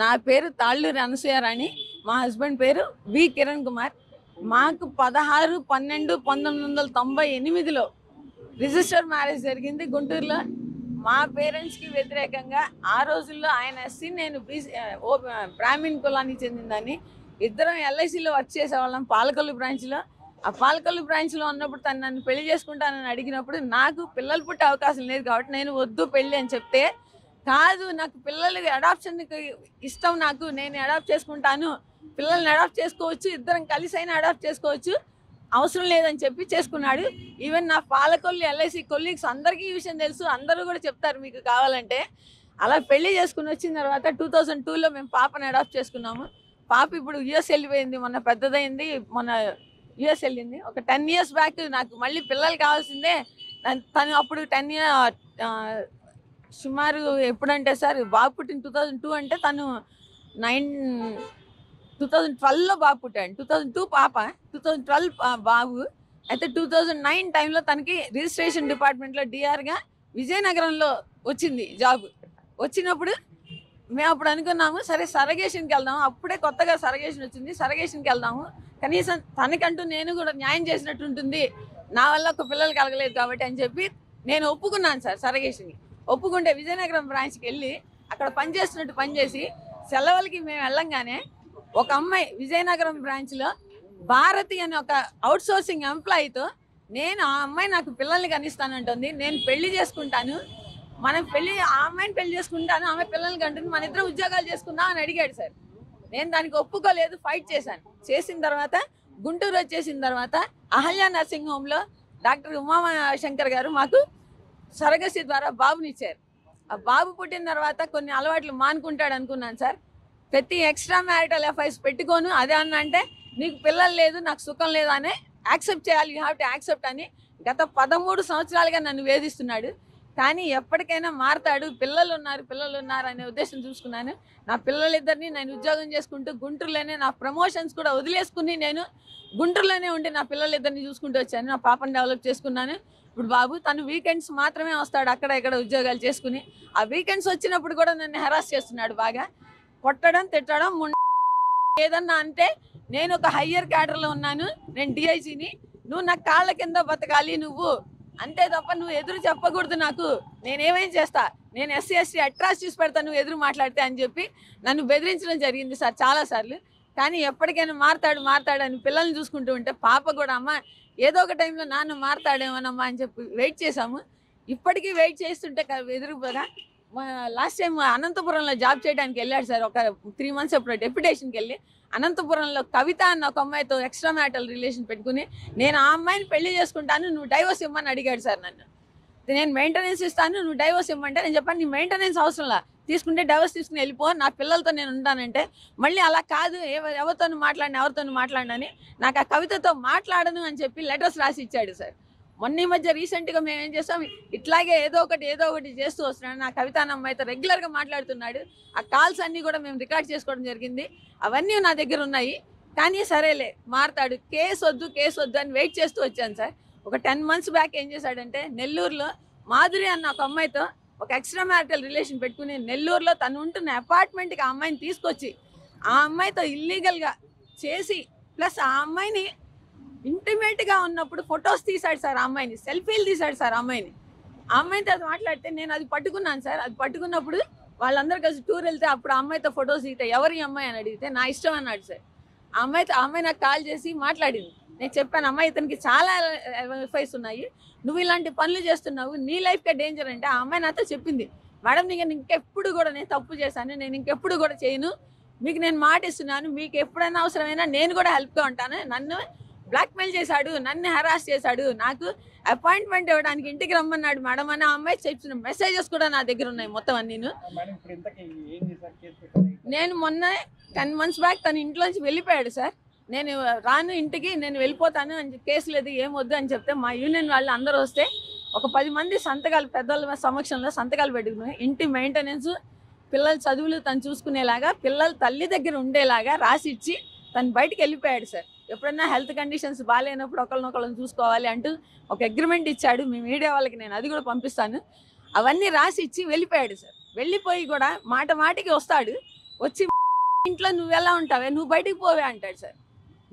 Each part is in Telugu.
నా పేరు తాళ్ళూరి అనసూయారాణి. మా హస్బెండ్ పేరు వి కిరణ్ కుమార్. మాకు 16/12/1998లో రిజిస్టర్ మ్యారేజ్ జరిగింది గుంటూరులో. మా పేరెంట్స్కి వ్యతిరేకంగా ఆ రోజుల్లో ఆయన ఎస్సీ, నేను బీసీ, బ్రాహ్మణ్ కులానికి చెందిందని. ఇద్దరం ఎల్ఐసిలో వర్క్ చేసేవాళ్ళం పాలకొల్లు బ్రాంచ్లో. ఆ పాలకొల్లు బ్రాంచ్లో ఉన్నప్పుడు తను నన్ను పెళ్లి చేసుకుంటానని అడిగినప్పుడు నాకు పిల్లలు పుట్టే అవకాశం లేదు కాబట్టి నేను వద్దు పెళ్ళి అని చెప్తే, కాదు నాకు పిల్లలు అడాప్షన్కి ఇష్టం, నాకు నేను అడాప్ట్ చేసుకుంటాను, పిల్లల్ని అడాప్ట్ చేసుకోవచ్చు, ఇద్దరం కలిసి అయినా అడాప్ట్ చేసుకోవచ్చు, అవసరం లేదని చెప్పి చేసుకున్నాడు. ఈవెన్ నా పాలకొల్లు ఎల్ఐసి కొలీగ్స్ అందరికీ ఈ విషయం తెలుసు, అందరూ కూడా చెప్తారు మీకు కావాలంటే. అలా పెళ్లి చేసుకుని వచ్చిన తర్వాత 2002లో మేము పాపని అడాప్ట్ చేసుకున్నాము. పాప ఇప్పుడు యుఎస్ వెళ్ళిపోయింది, మొన్న పెద్దదైంది, మొన్న యుఎస్ వెళ్ళింది. ఒక 10 years బ్యాక్ నాకు మళ్ళీ పిల్లలు కావాల్సిందే. తను అప్పుడు 10 years సుమారు ఎప్పుడంటే సార్ బాబు పుట్టిన 2002 అంటే తను 2012లో బాబు పుట్టాడు. 2002 పాప, 2012 బాబు. అయితే 2009 టైంలో తనకి రిజిస్ట్రేషన్ డిపార్ట్మెంట్లో డిఆర్గా విజయనగరంలో వచ్చింది జాబ్. వచ్చినప్పుడు మేము అప్పుడు అనుకున్నాము, సరే సరగేషన్కి వెళ్దాము, అప్పుడే కొత్తగా సరగేషన్ వచ్చింది, సరగేషన్కి వెళ్దాము, కనీసం తనకంటూ నేను కూడా న్యాయం చేసినట్టు ఉంటుంది, నా వల్ల ఒక పిల్లలు కలగలేదు కాబట్టి అని చెప్పి నేను ఒప్పుకున్నాను సార్ సరగేషన్కి. ఒప్పుకుంటే విజయనగరం బ్రాంచ్కి వెళ్ళి అక్కడ పనిచేస్తున్నట్టు పనిచేసి సెలవులకి మేము వెళ్ళంగానే ఒక అమ్మాయి విజయనగరం బ్రాంచ్లో భారతి అనే ఒక అవుట్సోర్సింగ్ ఎంప్లాయీతో, నేను ఆ అమ్మాయి నాకు పిల్లల్ని కనిస్తానంటుంది, నేను పెళ్లి చేసుకుంటాను, మనం ఆ అమ్మాయిని పెళ్లి చేసుకుంటాను, ఆమె పిల్లల్ని కంటుంది, మన ఇద్దరు ఉద్యోగాలు చేసుకుందాం అని అడిగాడు సార్. నేను దానికి ఒప్పుకోలేదు, ఫైట్ చేశాను. చేసిన తర్వాత గుంటూరు వచ్చేసిన తర్వాత అహల్య నర్సింగ్ హోమ్లో డాక్టర్ ఉమాశంకర్ గారు మాకు సరగసి ద్వారా బాబునిచ్చారు. ఆ బాబు పుట్టిన తర్వాత కొన్ని అలవాట్లు మానుకుంటాడు అనుకున్నాను సార్. ప్రతి ఎక్స్ట్రా మ్యారిటల్ అఫైర్స్ పెట్టుకోను, అదే అన్న అంటే నీకు పిల్లలు లేదు, నాకు సుఖం లేదు అని యాక్సెప్ట్ చేయాలి, యూ హ్యావ్ టు యాక్సెప్ట్ అని గత 13 సంవత్సరాలుగా నన్ను వేధిస్తున్నాడు. కానీ ఎప్పటికైనా మారతాడు, పిల్లలు ఉన్నారు అనే ఉద్దేశం చూసుకున్నాను. నా పిల్లలిద్దరిని నేను ఉద్యోగం చేసుకుంటూ గుంటూరులోనే నా ప్రమోషన్స్ కూడా వదిలేసుకుని నేను గుంటూరులోనే ఉండి నా పిల్లలిద్దరిని చూసుకుంటూ వచ్చాను. నా పాపను డెవలప్ చేసుకున్నాను. ఇప్పుడు బాబు తను వీకెండ్స్ మాత్రమే వస్తాడు, అక్కడ ఇక్కడ ఉద్యోగాలు చేసుకుని. ఆ వీకెండ్స్ వచ్చినప్పుడు కూడా నన్ను హెరాస్ చేస్తున్నాడు, బాగా కొట్టడం, తిట్టడం. ఏదన్నా అంటే నేను ఒక హయ్యర్ క్యాడర్లో ఉన్నాను, నేను డిఐజీని, నువ్వు నా కాళ్ళ కింద బతకాలి నువ్వు, అంతే తప్ప నువ్వు ఎదురు చెప్పకూడదు, నాకు నేనేమేం చేస్తా, నేను ఎస్సీ ఎస్టీ అట్రాసిటీస్ పెడతా నువ్వు ఎదురు మాట్లాడితే అని చెప్పి నన్ను బెదిరించడం జరిగింది సార్ చాలాసార్లు. కానీ ఎప్పటికైనా మారతాడు అని పిల్లల్ని చూసుకుంటూ ఉంటే పాప కూడా అమ్మ ఏదో ఒక టైంలో నాన్న మారతాడేమోనమ్మా అని చెప్పి వెయిట్ చేశాము. ఇప్పటికీ వెయిట్ చేస్తుంటే ఎదురుగా లాస్ట్ టైం అనంతపురంలో జాబ్ చేయడానికి వెళ్ళాడు సార్. ఒక 3 months ఎప్పుడు డెప్యుటేషన్కి వెళ్ళి అనంతపురంలో కవిత అన్న ఒక అమ్మాయితో ఎక్స్ట్రా మ్యారిటల్ రిలేషన్ పెట్టుకుని నేను ఆ అమ్మాయిని పెళ్లి చేసుకుంటాను, నువ్వు డైవోర్స్ ఇవ్వమని అడిగాడు సార్ నన్ను. నేను మెయింటెనెన్స్ ఇస్తాను, నువ్వు డైవోర్స్ ఇవ్వమంటే నేను చెప్పాను నీ మెయింటెనెన్స్ అవసరంలా, తీసుకుంటే డైవోర్స్ తీసుకుని వెళ్ళిపో, నా పిల్లలతో నేను ఉంటానంటే మళ్ళీ అలా కాదు, ఎవరితో మాట్లాడినని నాకు ఆ కవితతో మాట్లాడను అని చెప్పి లెటర్స్ రాసి ఇచ్చాడు సార్. మొన్న ఈ మధ్య రీసెంట్గా మేము ఏం చేస్తాం, ఇట్లాగే ఏదో ఒకటి చేస్తూ వస్తున్నాడు. నా కవిత అన్న అమ్మాయితో రెగ్యులర్గా మాట్లాడుతున్నాడు. ఆ కాల్స్ అన్నీ కూడా మేము రికార్డ్ చేసుకోవడం జరిగింది, అవన్నీ నా దగ్గర ఉన్నాయి. కానీ సరేలే మారతాడు, కేసు వద్దు అని వెయిట్ చేస్తూ వచ్చాను సార్. ఒక 10 months బ్యాక్ ఏం చేశాడంటే నెల్లూరులో మాధురి అన్న ఒక అమ్మాయితో ఒక ఎక్స్ట్రా మ్యారిటల్ రిలేషన్ పెట్టుకుని నెల్లూరులో తను ఉంటున్న అపార్ట్మెంట్కి ఆ అమ్మాయిని తీసుకొచ్చి ఆ అమ్మాయితో ఇల్లీగల్గా చేసి, ప్లస్ ఆ అమ్మాయిని ఇంటిమేట్గా ఉన్నప్పుడు ఫొటోస్ తీశాడు సార్, ఆ అమ్మాయిని సెల్ఫీలు తీశాడు సార్. ఆ అమ్మాయితో అది మాట్లాడితే నేను అది పట్టుకున్నాను సార్. అది పట్టుకున్నప్పుడు వాళ్ళందరూ కలిసి టూర్ వెళ్తే అప్పుడు ఆ అమ్మాయితో ఫొటోస్ దిగితే ఎవరి అమ్మాయి అని అడిగితే నా ఇష్టం అన్నాడు సార్. ఆ అమ్మాయి నాకు కాల్ చేసి మాట్లాడింది. నేను చెప్పాను, అమ్మాయి ఇతనికి చాలా ఎఫ్ఐస్ ఉన్నాయి, నువ్వు ఇలాంటి పనులు చేస్తున్నావు, నీ లైఫ్కే డేంజర్ అంటే. ఆ అమ్మాయి నాతో చెప్పింది, మేడం నేను ఇంకెప్పుడు కూడా నేను తప్పు చేశాను, నేను ఇంకెప్పుడు కూడా చేయను, మీకు నేను మాట ఇస్తున్నాను, మీకు ఎప్పుడైనా అవసరమైనా నేను కూడా హెల్ప్గా ఉంటాను, నన్ను బ్లాక్మెయిల్ చేశాడు, నన్ను హెరాస్ చేశాడు, నాకు అపాయింట్మెంట్ ఇవ్వడానికి ఇంటికి రమ్మన్నాడు మేడం అని ఆ అమ్మాయి చెప్పిన మెసేజెస్ కూడా నా దగ్గర ఉన్నాయి మొత్తం అన్నీ. నేను మొన్న 10 months బ్యాక్ తన ఇంట్లోంచి వెళ్ళిపోయాడు సార్. నేను రాను ఇంటికి, నేను వెళ్ళిపోతాను అని, కేసు లేదు ఏమొద్దు అని చెప్తే మా యూనియన్ వాళ్ళు అందరూ వస్తే ఒక 10 మంది సంతకాలు పెద్దల సమక్షంలో సంతకాలు పెట్టుకుని ఇంటి మెయింటెనెన్స్, పిల్లల చదువులు తను చూసుకునేలాగా, పిల్లల తల్లి దగ్గర ఉండేలాగా రాసిచ్చి తను బయటికి వెళ్ళిపోయాడు సార్. ఎప్పుడన్నా హెల్త్ కండిషన్స్ బాగాలేనప్పుడు ఒకళ్ళనొకళ్ళని చూసుకోవాలి అంటూ ఒక అగ్రిమెంట్ ఇచ్చాడు. మీ మీడియా వాళ్ళకి నేను అది కూడా పంపిస్తాను. అవన్నీ రాసి ఇచ్చి వెళ్ళిపోయాడు సార్. వెళ్ళిపోయి కూడా మాటికి వస్తాడు, వచ్చి ఇంట్లో నువ్వు ఎలా ఉంటావే, నువ్వు బయటికి పోవే అంటాడు సార్.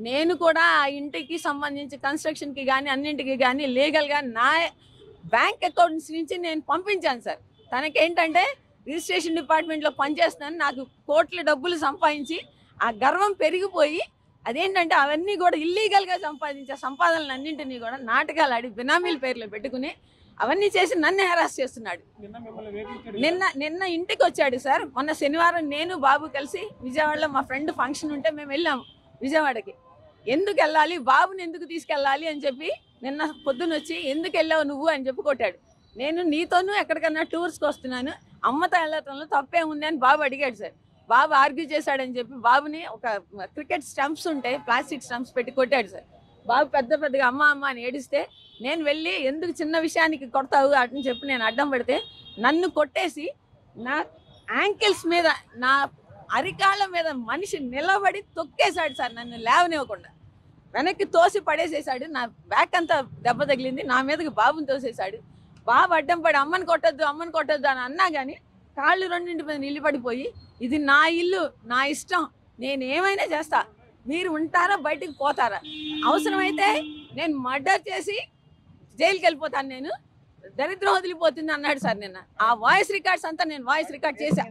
నేను కూడా ఆ ఇంటికి సంబంధించి కన్స్ట్రక్షన్కి కానీ అన్నింటికి కానీ లీగల్గా నా బ్యాంక్ అకౌంట్స్ నుంచి నేను పంపించాను సార్. తనకేంటంటే రిజిస్ట్రేషన్ డిపార్ట్మెంట్లో పనిచేస్తున్నాను, నాకు కోట్ల డబ్బులు సంపాదించి ఆ గర్వం పెరిగిపోయి అదేంటంటే అవన్నీ కూడా ఇల్లీగల్గా సంపాదించే సంపాదనలు అన్నింటినీ కూడా నాటకాలు ఆడి బినామీల పేర్లు పెట్టుకుని అవన్నీ చేసి నన్ను హెరాస్ చేస్తున్నాడు. నిన్న ఇంటికి వచ్చాడు సార్. మొన్న శనివారం నేను బాబు కలిసి విజయవాడలో మా ఫ్రెండ్ ఫంక్షన్ ఉంటే మేము వెళ్ళాము విజయవాడకి. ఎందుకు వెళ్ళాలి, బాబుని ఎందుకు తీసుకెళ్ళాలి అని చెప్పి నిన్న పొద్దున వచ్చి ఎందుకు వెళ్ళావు నువ్వు అని చెప్పి కొట్టాడు. నేను నీతోనూ ఎక్కడికన్నా టూర్స్కి వస్తున్నాను, అమ్మతో వెళ్ళటంలో తప్పే ఉంది అని బాబు అడిగాడు సార్. బాబు ఆర్గ్యూ చేశాడని చెప్పి బాబుని ఒక క్రికెట్ స్టంప్స్ ఉంటాయి ప్లాస్టిక్ స్టంప్స్ పెట్టి కొట్టాడు సార్. బాబు పెద్దగా అమ్మ అమ్మ అని ఏడిస్తే నేను వెళ్ళి ఎందుకు చిన్న విషయానికి కొడతావు అని చెప్పి నేను అడ్డం పెడితే నన్ను కొట్టేసి నా యాంకిల్స్ మీద నా అరికాళ్ళ మీద మనిషి నిలబడి తొక్కేశాడు సార్. నన్ను లేవనివ్వకుండా వెనక్కి తోసి పడేసేసాడు. నా బ్యాక్ అంతా దెబ్బ తగిలింది, నా మీదకి బాబుని తోసేశాడు. బాబు అడ్డం పడి అమ్మని కొట్టద్దు అని అన్నా కానీ కాళ్ళు రెండింటి మీద నిలబడిపోయి ఇది నా ఇల్లు, నా ఇష్టం, నేను ఏమైనా చేస్తా, మీరు ఉంటారా బయటికి పోతారా, అవసరమైతే నేను మర్డర్ చేసి జైలుకి వెళ్ళిపోతాను, నేను దరిద్రం వదిలిపోతుంది అన్నాడు సార్. నిన్న ఆ వాయిస్ రికార్డ్స్ అంతా నేను వాయిస్ రికార్డ్ చేశా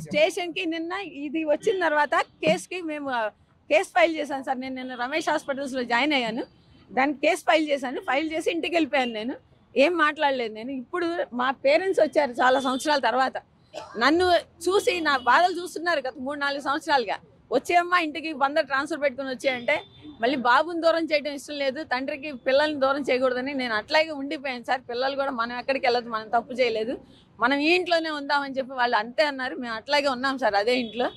స్టేషన్కి. నిన్న ఇది వచ్చిన తర్వాత కేసుకి మేము కేసు ఫైల్ చేశాను సార్. నేను నిన్న రమేష్ హాస్పిటల్స్లో జాయిన్ అయ్యాను, దానికి కేసు ఫైల్ చేశాను. ఫైల్ చేసి ఇంటికి వెళ్ళిపోయాను. నేను ఏం మాట్లాడలేదు. నేను ఇప్పుడు మా పేరెంట్స్ వచ్చారు చాలా సంవత్సరాల తర్వాత, నన్ను చూసి నా బాధలు చూస్తున్నారు గత 3-4 సంవత్సరాలుగా. వచ్చేయమ్మా ఇంటికి బందర్ ట్రాన్స్ఫర్ పెట్టుకుని వచ్చాయంటే మళ్ళీ బాబుని దూరం చేయడం ఇష్టం లేదు, తండ్రికి పిల్లల్ని దూరం చేయకూడదని నేను అట్లాగే ఉండిపోయాను సార్. పిల్లలు కూడా మనం ఎక్కడికి వెళ్ళదు, మనం తప్పు చేయలేదు, మనం ఈ ఇంట్లోనే ఉందామని చెప్పి వాళ్ళు అంతే అన్నారు. మేము అట్లాగే ఉన్నాం సార్ అదే ఇంట్లో.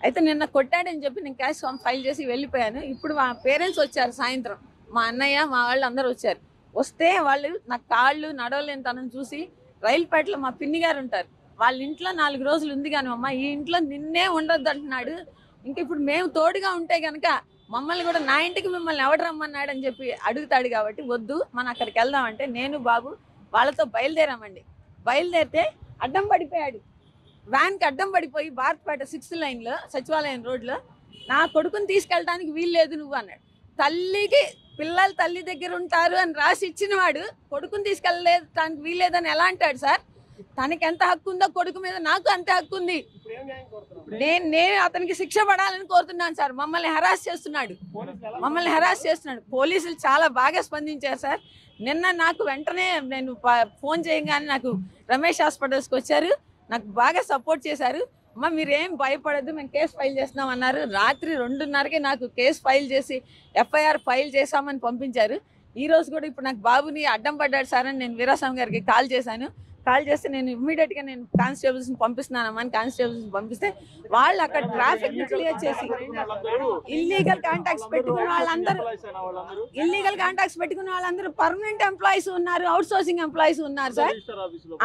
అయితే నిన్న కొట్టాడని చెప్పి నేను క్యాష్ ఫైల్ చేసి వెళ్ళిపోయాను. ఇప్పుడు మా పేరెంట్స్ వచ్చారు సాయంత్రం, మా అన్నయ్య మా వాళ్ళు అందరూ వచ్చారు. వస్తే వాళ్ళు నా కాళ్ళు నడవలేని తనని చూసి రైలుపేటలో మా పిన్ని గారు ఉంటారు, వాళ్ళ ఇంట్లో 4 రోజులు ఉంది కానీ అమ్మ ఈ ఇంట్లో నిన్నే ఉండొద్దు అంటున్నాడు. ఇంక ఇప్పుడు మేము తోడుగా ఉంటే కనుక మమ్మల్ని కూడా నా ఇంటికి మిమ్మల్ని ఎవడు రమ్మన్నాడు అని చెప్పి అడుగుతాడు. కాబట్టి వద్దు మనం అక్కడికి వెళ్దామంటే నేను బాబు వాళ్ళతో బయలుదేరామండి. బయలుదేరితే అడ్డం పడిపోయాడు, వ్యాన్కి అడ్డం పడిపోయి భారత్పేట 6th లైన్లో సచివాలయం రోడ్లో నా కొడుకుని తీసుకెళ్ళడానికి వీల్లేదు నువ్వు అన్నాడు. పిల్లలు తల్లి దగ్గర ఉంటారు అని రాసి ఇచ్చిన వాడు కొడుకుని తీసుకెళ్ళలేదు తనకి వీల్లేదని ఎలా అంటాడు సార్? తనకి ఎంత హక్కు ఉందో కొడుకు మీద నాకు అంతే హక్కు ఉంది. నేను అతనికి శిక్ష పడాలని కోరుతున్నాను సార్. మమ్మల్ని హెరాస్ చేస్తున్నాడు. పోలీసులు చాలా బాగా స్పందించారు సార్. నిన్న నాకు వెంటనే నేను ఫోన్ చేయగానే నాకు రమేష్ హాస్పిటల్స్కి వచ్చారు, నాకు బాగా సపోర్ట్ చేశారు. అమ్మ మీరేం భయపడద్దు, మేము కేసు ఫైల్ చేస్తున్నాం అన్నారు. రాత్రి 2:30కే నాకు కేసు ఫైల్ చేసి ఎఫ్ఐఆర్ ఫైల్ చేశామని పంపించారు. ఈరోజు కూడా ఇప్పుడు నాకు బాబుని అడ్డం పడ్డాడు సార్ అని నేను వీరాస్వామి గారికి కాల్ చేశాను. కాల్ చేస్తే నేను ఇమ్మీడియట్గా నేను కానిస్టేబుల్స్ని పంపిస్తున్నానమ్మా అని కానిస్టేబుల్స్ని పంపిస్తే వాళ్ళు అక్కడ ట్రాఫిక్ క్లియర్ చేసి ఇల్లీగల్ కాంటాక్ట్స్ పెట్టుకున్న వాళ్ళందరూ పర్మనెంట్ ఎంప్లాయీస్ ఉన్నారు, అవుట్ సోర్సింగ్ ఎంప్లాయీస్ ఉన్నారు సార్.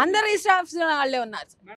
అందరూ రిజిస్టర్ ఆఫీస్ వాళ్ళే ఉన్నారు సార్.